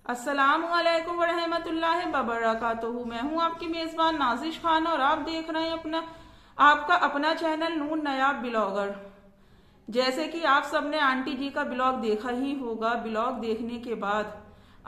अस्सलामुअलैकुम वरहमतुल्लाहि वबरकातुहू। मैं हूं आपकी मेज़बान नाजिश खान और आप देख रहे हैं आपका अपना चैनल नून नयाब ब्लॉगर। जैसे कि आप सबने आंटी जी का ब्लॉग देखा ही होगा। ब्लॉग देखने के बाद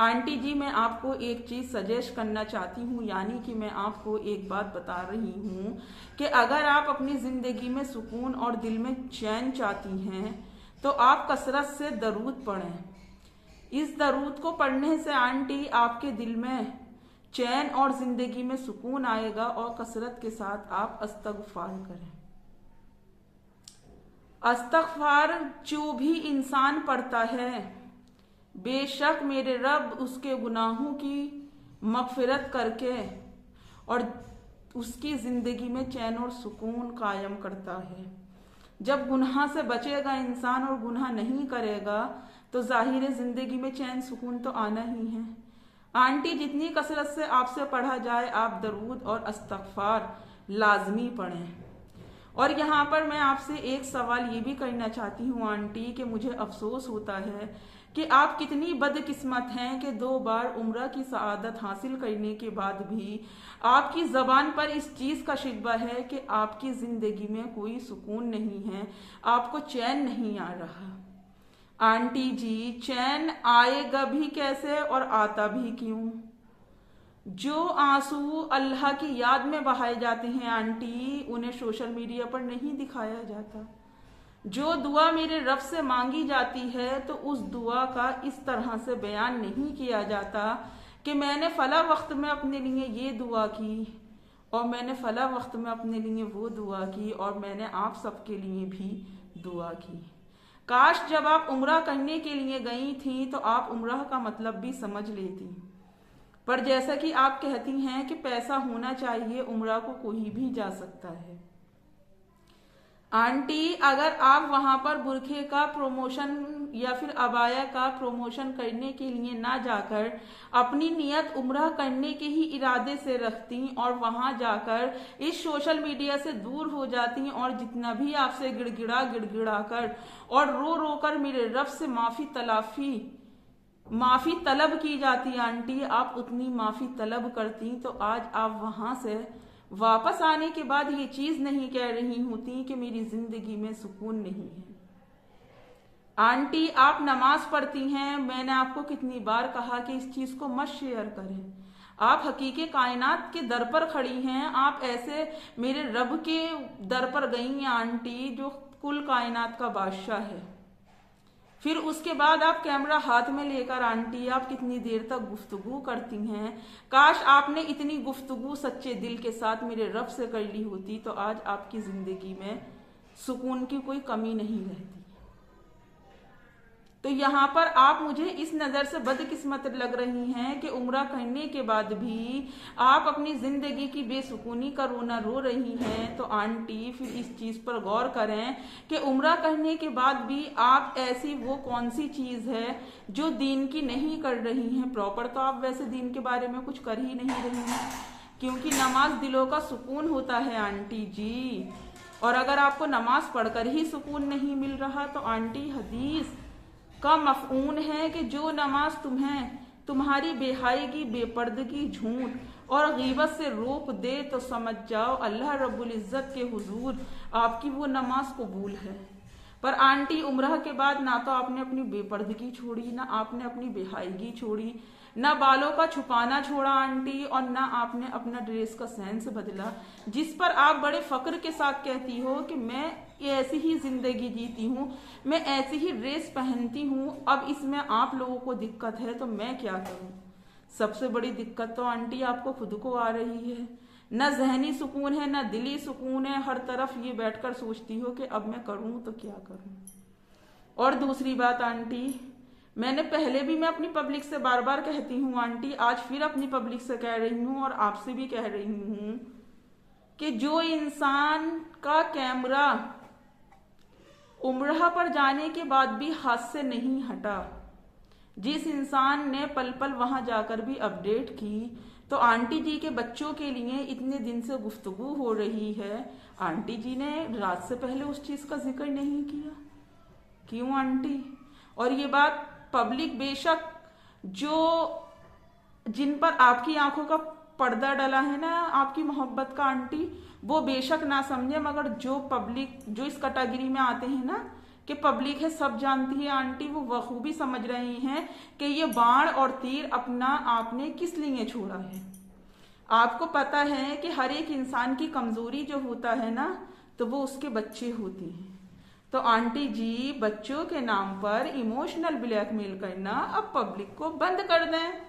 आंटी जी मैं आपको एक चीज़ सजेस्ट करना चाहती हूँ, यानी कि मैं आपको एक बात बता रही हूँ कि अगर आप अपनी ज़िंदगी में सुकून और दिल में चैन चाहती हैं तो आप कसरत से दरूद पढ़ें। इस दरूद को पढ़ने से आंटी आपके दिल में चैन और जिंदगी में सुकून आएगा। और कसरत के साथ आप अस्तगफार करें। अस्तगफार जो भी इंसान पढ़ता है, बेशक मेरे रब उसके गुनाहों की मगफिरत करके और उसकी जिंदगी में चैन और सुकून कायम करता है। जब गुनाह से बचेगा इंसान और गुनाह नहीं करेगा तो जाहिर है जिंदगी में चैन सुकून तो आना ही है। आंटी जितनी कसरत से आपसे पढ़ा जाए आप दरूद और अस्तगफार लाजमी पढ़ें। और यहाँ पर मैं आपसे एक सवाल ये भी करना चाहती हूँ आंटी कि मुझे अफसोस होता है कि आप कितनी बदकिस्मत हैं कि 2 बार उम्रा की सआदत हासिल करने के बाद भी आपकी जबान पर इस चीज का शिकवा है कि आपकी जिंदगी में कोई सुकून नहीं है, आपको चैन नहीं आ रहा। आंटी जी, चैन आएगा भी कैसे और आता भी क्यों? जो आंसू अल्लाह की याद में बहाए जाते हैं आंटी, उन्हें सोशल मीडिया पर नहीं दिखाया जाता। जो दुआ मेरे रब से मांगी जाती है तो उस दुआ का इस तरह से बयान नहीं किया जाता कि मैंने फला वक्त में अपने लिए ये दुआ की और मैंने फला वक्त में अपने लिए वो दुआ की और मैंने आप सबके लिए भी दुआ की। काश जब आप उम्रा करने के लिए गई थी तो आप उम्रा का मतलब भी समझ लेती। पर जैसा कि आप कहती हैं कि पैसा होना चाहिए, उम्रा को कोई भी जा सकता है। आंटी, अगर आप वहां पर बुरखे का प्रमोशन या फिर अबाया का प्रमोशन करने के लिए ना जाकर अपनी नियत उम्रा करने के ही इरादे से रखती और वहां जाकर इस सोशल मीडिया से दूर हो जाती और जितना भी आपसे गिड़गिड़ा कर और रो रो कर मेरे रब से माफी तलब की जाती आंटी, आप उतनी माफी तलब करती तो आज आप वहां से वापस आने के बाद ये चीज नहीं कह रही होती कि मेरी जिंदगी में सुकून नहीं है। आंटी, आप नमाज पढ़ती हैं, मैंने आपको कितनी बार कहा कि इस चीज को मत शेयर करें। आप हकीके कायनात के दर पर खड़ी हैं, आप ऐसे मेरे रब के दर पर गई हैं आंटी जो कुल कायनात का बादशाह है। फिर उसके बाद आप कैमरा हाथ में लेकर आंटी आप कितनी देर तक गुफ्तगू करती हैं। काश आपने इतनी गुफ्तगू सच्चे दिल के साथ मेरे रब से कर ली होती तो आज आपकी जिंदगी में सुकून की कोई कमी नहीं रहती। तो यहाँ पर आप मुझे इस नज़र से बदकिस्मत लग रही हैं कि उम्रा करने के बाद भी आप अपनी ज़िंदगी की बेसुकूनी का रोना रो रही हैं। तो आंटी फिर इस चीज़ पर गौर करें कि उम्रा करने के बाद भी आप ऐसी वो कौन सी चीज़ है जो दीन की नहीं कर रही हैं। प्रॉपर तो आप वैसे दीन के बारे में कुछ कर ही नहीं रही हैं, क्योंकि नमाज दिलों का सुकून होता है आंटी जी। और अगर आपको नमाज पढ़कर ही सुकून नहीं मिल रहा तो आंटी हदीस का मफ़हूम है कि जो नमाज तुम्हारी बेहायगी, बेपर्दगी, झूठ और गीबत से रोक दे तो समझ जाओ अल्लाह रब्बुल इज़्ज़त के हुजूर आपकी वो नमाज कबूल है। पर आंटी, उम्रह के बाद ना तो आपने अपनी बेपर्दगी छोड़ी, ना आपने अपनी बेहायगी छोड़ी, ना बालों का छुपाना छोड़ा आंटी, और ना आपने अपना ड्रेस का सेंस बदला, जिस पर आप बड़े फक्र के साथ कहती हो कि मैं ऐसी ही जिंदगी जीती हूँ, मैं ऐसी ही ड्रेस पहनती हूँ। अब इसमें आप लोगों को दिक्कत है तो मैं क्या करूँ? सबसे बड़ी दिक्कत तो आंटी आपको खुद को आ रही है। न जहनी सुकून है, न दिली सुकून है, हर तरफ ये बैठकर सोचती हो कि अब मैं करूँ तो क्या करूँ। और दूसरी बात आंटी, मैंने पहले भी मैं अपनी पब्लिक से बार बार कहती हूँ आंटी, आज फिर अपनी पब्लिक से कह रही हूँ और आपसे भी कह रही हूँ कि जो इंसान का कैमरा उम्रह पर जाने के बाद भी हाथ से नहीं हटा, जिस इंसान ने पल पल वहां जाकर भी अपडेट की, तो आंटी जी के बच्चों के लिए इतने दिन से गुफ्तगू हो रही है, आंटी जी ने रात से पहले उस चीज का जिक्र नहीं किया। क्यों आंटी? और ये बात पब्लिक बेशक जो जिन पर आपकी आंखों का पर्दा डला है ना आपकी मोहब्बत का आंटी, वो बेशक ना समझे, मगर जो पब्लिक जो इस कैटेगरी में आते हैं ना कि पब्लिक है सब जानती है आंटी, वो बखूबी समझ रही हैं कि ये बाण और तीर अपना आपने किस लिए छोड़ा है। आपको पता है कि हर एक इंसान की कमजोरी जो होता है ना, तो वो उसके बच्चे होते हैं। तो आंटी जी, बच्चों के नाम पर इमोशनल ब्लैकमेल करना अब पब्लिक को बंद कर दें।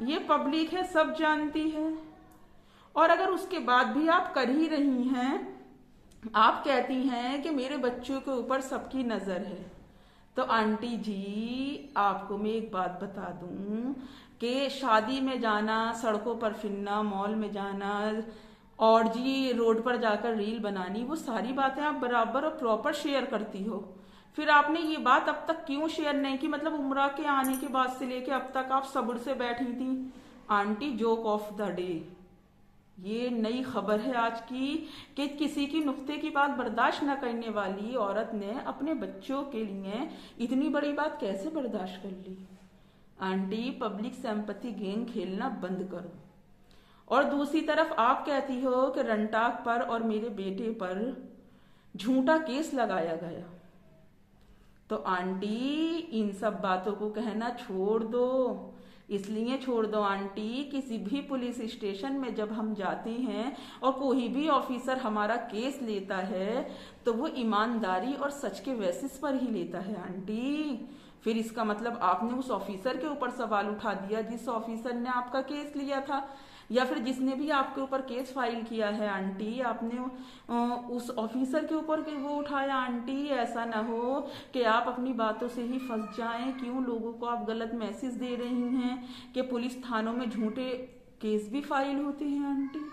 ये पब्लिक है सब जानती है। और अगर उसके बाद भी आप कर ही रही हैं, आप कहती हैं कि मेरे बच्चों के ऊपर सबकी नजर है, तो आंटी जी आपको मैं एक बात बता दूं कि शादी में जाना, सड़कों पर फिरना, मॉल में जाना और जी रोड पर जाकर रील बनानी, वो सारी बातें आप बराबर और प्रॉपर शेयर करती हो। फिर आपने ये बात अब तक क्यों शेयर नहीं की? मतलब उम्र के आने के बाद से लेके अब तक आप सब्र से बैठी थी। Aunty, joke of the day, ये नई खबर है आज की कि किसी की नुक्ते की बात बर्दाश्त न करने वाली औरत ने अपने बच्चों के लिए इतनी बड़ी बात कैसे बर्दाश्त कर ली। आंटी, पब्लिक सिंपैथी गेम खेलना बंद करो। और दूसरी तरफ आप कहती हो कि रंटाक पर और मेरे बेटे पर झूठा केस लगाया गया। तो आंटी, इन सब बातों को कहना छोड़ दो। इसलिए छोड़ दो आंटी, किसी भी पुलिस स्टेशन में जब हम जाते हैं और कोई भी ऑफिसर हमारा केस लेता है तो वो ईमानदारी और सच के बेसिस पर ही लेता है आंटी। फिर इसका मतलब आपने उस ऑफिसर के ऊपर सवाल उठा दिया जिस ऑफिसर ने आपका केस लिया था, या फिर जिसने भी आपके ऊपर केस फाइल किया है आंटी, आपने उस ऑफिसर के ऊपर वो उठाया आंटी। ऐसा ना हो कि आप अपनी बातों से ही फंस जाएं। क्यों लोगों को आप गलत मैसेज दे रही हैं कि पुलिस थानों में झूठे केस भी फाइल होते हैं आंटी।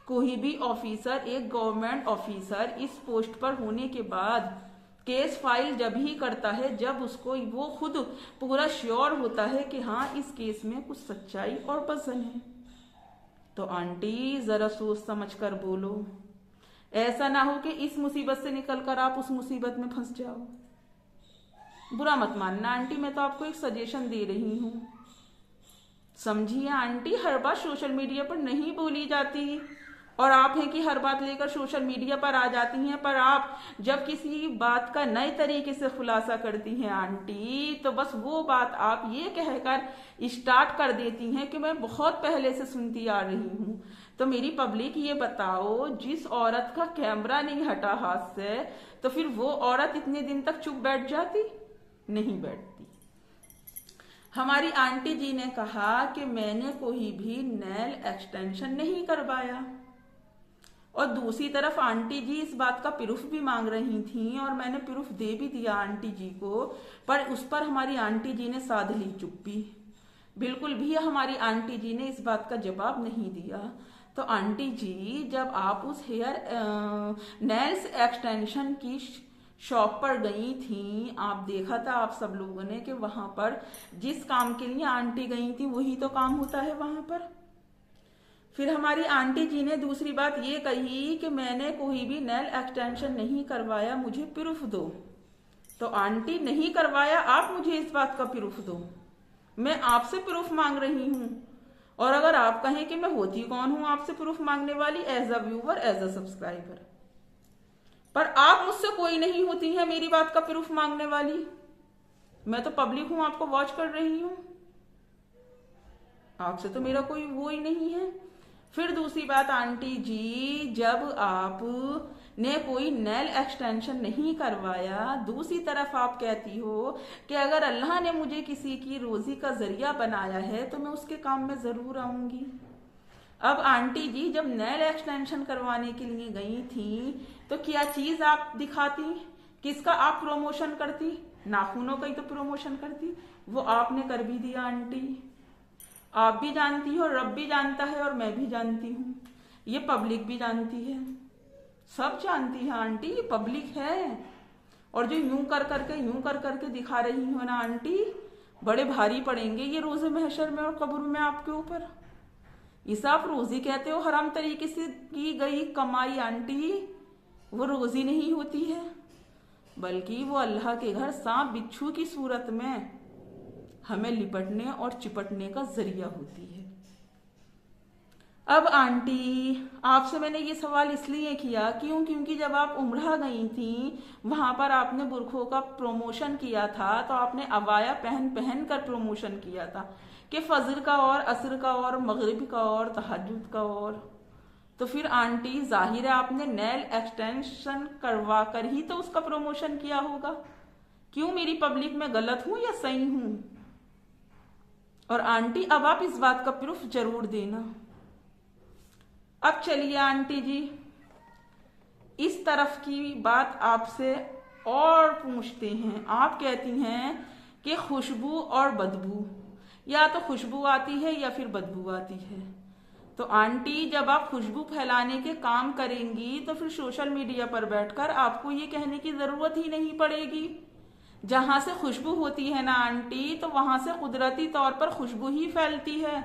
कोई भी ऑफिसर, एक गवर्नमेंट ऑफिसर इस पोस्ट पर होने के बाद केस फाइल जब ही करता है जब उसको वो खुद पूरा श्योर होता है कि हाँ इस केस में कुछ सच्चाई और वजन है। तो आंटी, जरा सोच समझ कर बोलो। ऐसा ना हो कि इस मुसीबत से निकलकर आप उस मुसीबत में फंस जाओ। बुरा मत मानना आंटी, मैं तो आपको एक सजेशन दे रही हूं। समझिए आंटी, हर बात सोशल मीडिया पर नहीं बोली जाती, और आप हैं कि हर बात लेकर सोशल मीडिया पर आ जाती हैं, पर आप जब किसी बात का नए तरीके से खुलासा करती हैं आंटी, तो बस वो बात आप ये कहकर स्टार्ट कर देती हैं कि मैं बहुत पहले से सुनती आ रही हूँ। तो मेरी पब्लिक, ये बताओ, जिस औरत का कैमरा नहीं हटा हाथ से, तो फिर वो औरत इतने दिन तक चुप बैठ जाती? नहीं बैठती। हमारी आंटी जी ने कहा कि मैंने कोई भी नेल एक्सटेंशन नहीं करवाया, और दूसरी तरफ आंटी जी इस बात का प्रूफ भी मांग रही थी, और मैंने प्रूफ दे भी दिया आंटी जी को, पर उस पर हमारी आंटी जी ने साध ली चुप्पी। बिल्कुल भी हमारी आंटी जी ने इस बात का जवाब नहीं दिया। तो आंटी जी, जब आप उस हेयर नेल्स एक्सटेंशन की शॉप पर गई थी, आप देखा था आप सब लोगों ने कि वहां पर जिस काम के लिए आंटी गई थी वही तो काम होता है वहां पर। फिर हमारी आंटी जी ने दूसरी बात ये कही कि मैंने कोई भी नेल एक्सटेंशन नहीं करवाया, मुझे प्रूफ दो। तो आंटी, नहीं करवाया, आप मुझे इस बात का प्रूफ दो। मैं आपसे प्रूफ मांग रही हूं, और अगर आप कहें कि मैं होती कौन हूं आपसे प्रूफ मांगने वाली, as a viewer, as a subscriber, पर आप मुझसे कोई नहीं होती हैं मेरी बात का प्रूफ मांगने वाली। मैं तो पब्लिक हूं, आपको वॉच कर रही हूं, आपसे तो मेरा कोई वो ही नहीं है। फिर दूसरी बात आंटी जी, जब आप ने कोई नेल एक्सटेंशन नहीं करवाया, दूसरी तरफ आप कहती हो कि अगर अल्लाह ने मुझे किसी की रोजी का जरिया बनाया है तो मैं उसके काम में जरूर आऊंगी। अब आंटी जी, जब नेल एक्सटेंशन करवाने के लिए गई थी तो क्या चीज आप दिखाती, किसका आप प्रमोशन करती? नाखूनों का ही तो प्रमोशन करती। वो आपने कर भी दिया आंटी। आप भी जानती हो, रब भी जानता है, और मैं भी जानती हूँ, ये पब्लिक भी जानती है, सब जानती है आंटी, ये पब्लिक है। और जो यूं कर करके दिखा रही हो ना आंटी, बड़े भारी पड़ेंगे ये रोजे महशर में और कब्र में आपके ऊपर। इस आप रोजी कहते हो हराम तरीके से की गई कमाई आंटी, वो रोजी नहीं होती है, बल्कि वो अल्लाह के घर सांप बिच्छू की सूरत में हमें लिपटने और चिपटने का जरिया होती है। अब आंटी, आपसे मैंने ये सवाल इसलिए किया क्योंकि जब आप उम्रह गई थी, वहां पर आपने बुरखों का प्रमोशन किया था, तो आपने अबाया पहन पहन कर प्रमोशन किया था कि फजर का और असर का और मगरिब का और तहज्जुद का और। तो फिर आंटी, जाहिर है आपने नेल एक्सटेंशन करवा कर ही तो उसका प्रमोशन किया होगा। क्यों, मेरी पब्लिक में गलत हूं या सही हूं? और आंटी, अब आप इस बात का प्रूफ जरूर देना। अब चलिए आंटी जी, इस तरफ की बात आपसे और पूछते हैं। आप कहती हैं कि खुशबू और बदबू, या तो खुशबू आती है या फिर बदबू आती है। तो आंटी, जब आप खुशबू फैलाने के काम करेंगी तो फिर सोशल मीडिया पर बैठकर आपको ये कहने की जरूरत ही नहीं पड़ेगी। जहां से खुशबू होती है ना आंटी, तो वहां से कुदरती तौर पर खुशबू ही फैलती है,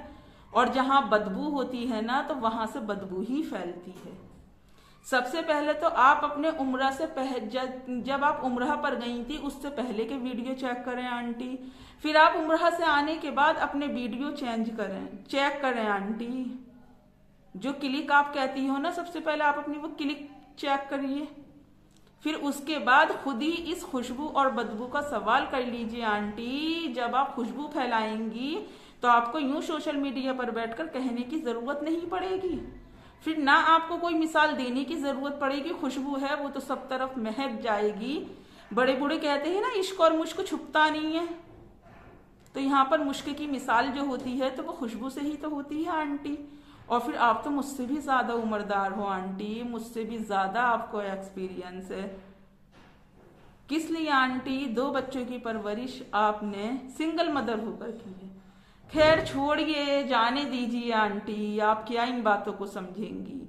और जहां बदबू होती है ना, तो वहां से बदबू ही फैलती है। सबसे पहले तो आप अपने उम्रा से जब आप उम्रा पर गई थी उससे पहले के वीडियो चेक करें आंटी। फिर आप उम्रा से आने के बाद अपने वीडियो चेक करें आंटी। जो क्लिक आप कहती हो ना, सबसे पहले आप अपनी वो क्लिक चेक करिए। फिर उसके बाद खुद ही इस खुशबू और बदबू का सवाल कर लीजिए आंटी। जब आप खुशबू फैलाएंगी तो आपको यूं सोशल मीडिया पर बैठकर कहने की जरूरत नहीं पड़ेगी। फिर ना आपको कोई मिसाल देने की जरूरत पड़ेगी। खुशबू है वो तो सब तरफ महक जाएगी। बड़े बूढ़े कहते हैं ना, इश्क और मुश्क छुपता नहीं है। तो यहाँ पर मुश्क की मिसाल जो होती है तो वो खुशबू से ही तो होती है आंटी। और फिर आप तो मुझसे भी ज्यादा उम्रदार हो आंटी, मुझसे भी ज्यादा आपको एक्सपीरियंस है। किस लिए आंटी? 2 बच्चों की परवरिश आपने सिंगल मदर होकर की है। खैर छोड़िए, जाने दीजिए आंटी, आप क्या इन बातों को समझेंगी।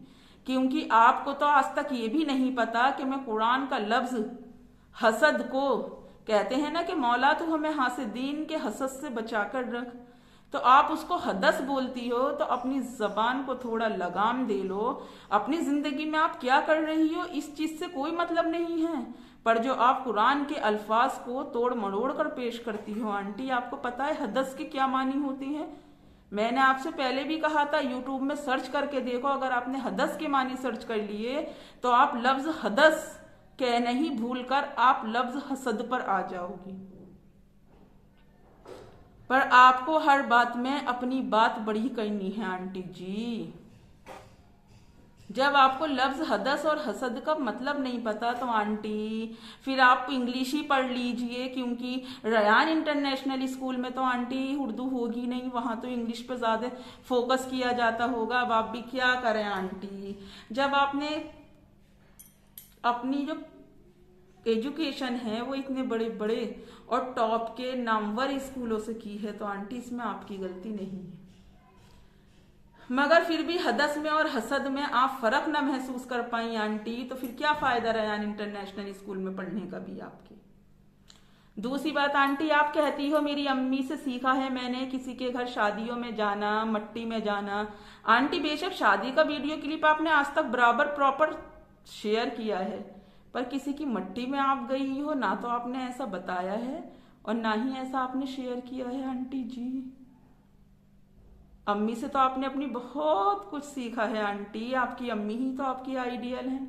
क्योंकि आपको तो आज तक ये भी नहीं पता कि मैं कुरान का लफ्ज हसद को, कहते हैं ना कि मौला तू हमें हासिदीन के हसद से बचा कर रख, तो आप उसको हदस बोलती हो। तो अपनी जबान को थोड़ा लगाम दे लो। अपनी जिंदगी में आप क्या कर रही हो इस चीज से कोई मतलब नहीं है, पर जो आप कुरान के अल्फाज को तोड़ मरोड़ कर पेश करती हो आंटी, आपको पता है हदस की क्या मानी होती है? मैंने आपसे पहले भी कहा था, यूट्यूब में सर्च करके देखो। अगर आपने हदस के मानी सर्च कर लिए तो आप लफ्ज हदस कहना ही भूलकर आप लफ्ज हसद पर आ जाओगी। पर आपको हर बात में अपनी बात बड़ी करनी है आंटी जी। जब आपको लफ्ज हदस और हसद का मतलब नहीं पता तो आंटी फिर आप इंग्लिश ही पढ़ लीजिए। क्योंकि रयान इंटरनेशनल स्कूल में तो आंटी उर्दू होगी नहीं, वहां तो इंग्लिश पे ज्यादा फोकस किया जाता होगा। अब आप भी क्या करें आंटी, जब आपने अपनी जो एजुकेशन है वो इतने बड़े बड़े और टॉप के नामवर स्कूलों से की है, तो आंटी इसमें आपकी गलती नहीं है। मगर फिर भी हदस में और हसद में आप फर्क न महसूस कर पाई आंटी, तो फिर क्या फायदा रयान इंटरनेशनल स्कूल में पढ़ने का भी आपके। दूसरी बात आंटी, आप कहती हो मेरी अम्मी से सीखा है मैंने किसी के घर शादियों में जाना, मट्टी में जाना। आंटी बेशक शादी का वीडियो क्लिप आपने आज तक बराबर प्रॉपर शेयर किया है, पर किसी की मट्टी में आप गई हो ना तो आपने ऐसा बताया है और ना ही ऐसा आपने शेयर किया है आंटी जी। अम्मी से तो आपने अपनी बहुत कुछ सीखा है आंटी, आपकी अम्मी ही तो आपकी आइडियल है।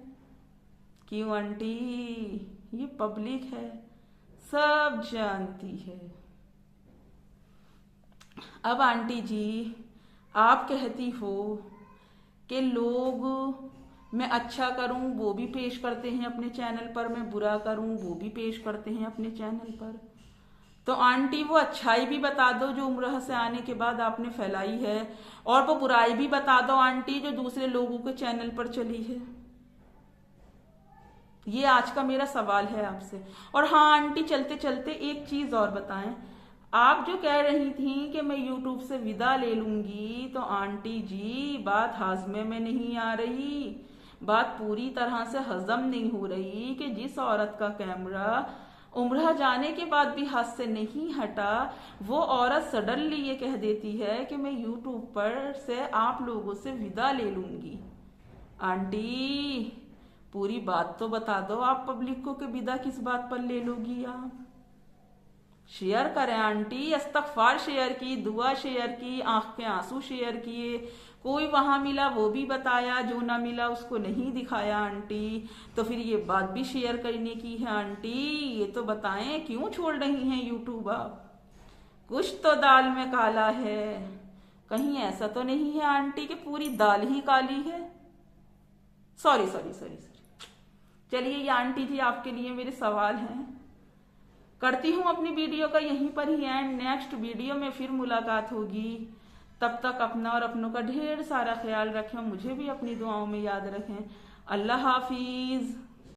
क्यों आंटी, ये पब्लिक है, सब जानती है। अब आंटी जी आप कहती हो कि लोग, मैं अच्छा करूं वो भी पेश करते हैं अपने चैनल पर, मैं बुरा करूं वो भी पेश करते हैं अपने चैनल पर। तो आंटी वो अच्छाई भी बता दो जो उम्र से आने के बाद आपने फैलाई है, और वो बुराई भी बता दो आंटी जो दूसरे लोगों के चैनल पर चली है। ये आज का मेरा सवाल है आपसे। और हाँ आंटी, चलते चलते एक चीज और बताएं। आप जो कह रही थी कि मैं यूट्यूब से विदा ले लूंगी, तो आंटी जी बात हाजमे में नहीं आ रही, बात पूरी तरह से हजम नहीं हो रही कि जिस औरत का कैमरा उम्रा जाने के बाद भी हाथ से नहीं हटा, वो औरत सडनली ये कह देती है कि मैं यूट्यूब पर से आप लोगों से विदा ले लूंगी। आंटी पूरी बात तो बता दो आप पब्लिक को कि विदा किस बात पर ले लोगी आप। शेयर करें आंटी, इस्तगफार शेयर की, दुआ शेयर की, आंख के आंसू शेयर किए, कोई वहां मिला वो भी बताया, जो ना मिला उसको नहीं दिखाया आंटी। तो फिर ये बात भी शेयर करने की है आंटी। ये तो बताएं क्यों छोड़ रही हैं यूट्यूब आप? कुछ तो दाल में काला है। कहीं ऐसा तो नहीं है आंटी कि पूरी दाल ही काली है? Sorry sorry sorry sorry. चलिए ये आंटी जी आपके लिए मेरे सवाल हैं। करती हूँ अपनी वीडियो का यहीं पर ही एंड। नेक्स्ट वीडियो में फिर मुलाकात होगी। तब तक अपना और अपनों का ढेर सारा ख्याल रखें, मुझे भी अपनी दुआओं में याद रखें। अल्लाह हाफिज।